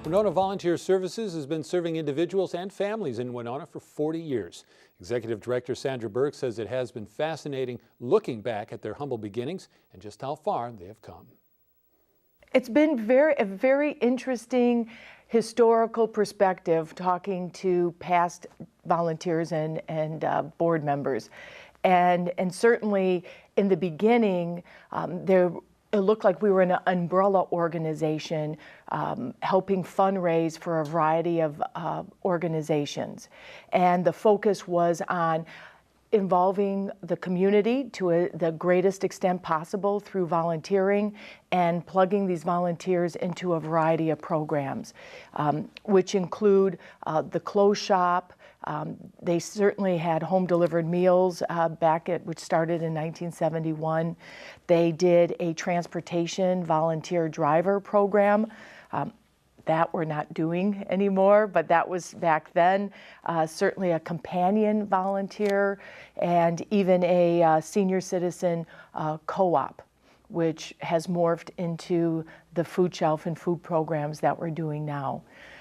Winona Volunteer Services has been serving individuals and families in Winona for 40 years. Executive Director Sandra Burke says it has been fascinating looking back at their humble beginnings and just how far they have come. It's been a very interesting historical perspective talking to past volunteers and board members. And certainly in the beginning, it looked like we were an umbrella organization helping fundraise for a variety of organizations. And the focus was on involving the community to the greatest extent possible through volunteering and plugging these volunteers into a variety of programs, which include the clothes shop. They certainly had home delivered meals which started in 1971. They did a transportation volunteer driver program. That we're not doing anymore, but that was back then. Certainly a companion volunteer and even a senior citizen co-op, which has morphed into the food shelf and food programs that we're doing now.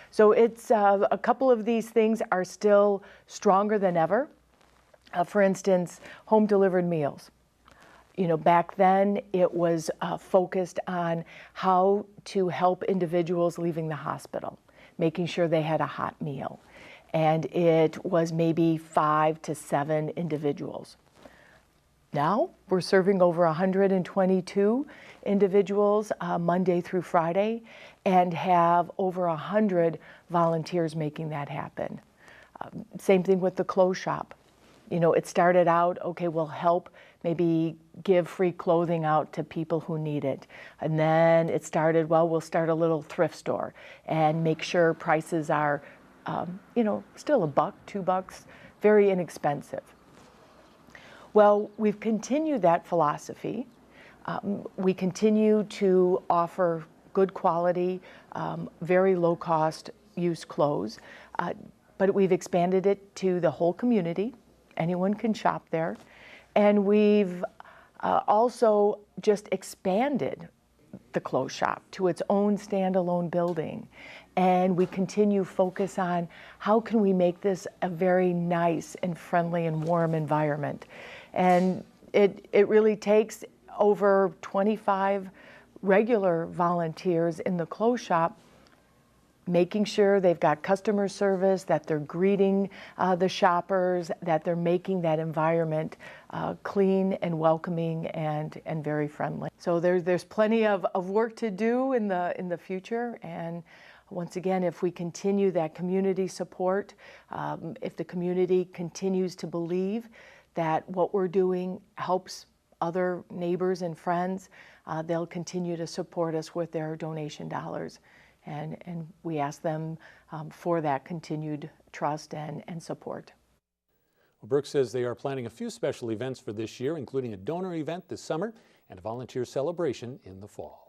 So it's a couple of these things are still stronger than ever. For instance, home delivered meals. You know, back then it was focused on how to help individuals leaving the hospital, making sure they had a hot meal. And it was maybe 5 to 7 individuals. Now we're serving over 122 individuals Monday through Friday and have over 100 volunteers making that happen. Same thing with the clothes shop. You know, it started out, okay, we'll help maybe give free clothing out to people who need it. And then it started, well, we'll start a little thrift store and make sure prices are, you know, still $1, $2, very inexpensive. Well, we've continued that philosophy. We continue to offer good quality, very low cost used clothes, but we've expanded it to the whole community. Anyone can shop there. And we've also just expanded the clothes shop to its own standalone building. And we continue focus on how can we make this a very nice and friendly and warm environment. And it really takes over 25 regular volunteers in the clothes shop making sure they've got customer service, that they're greeting the shoppers, that they're making that environment clean and welcoming and very friendly. So there's plenty of work to do in the future. And once again, if we continue that community support, if the community continues to believe that what we're doing helps other neighbors and friends, they'll continue to support us with their donation dollars. And we ask them for that continued trust and support. Well, Burke says they are planning a few special events for this year, including a donor event this summer and a volunteer celebration in the fall.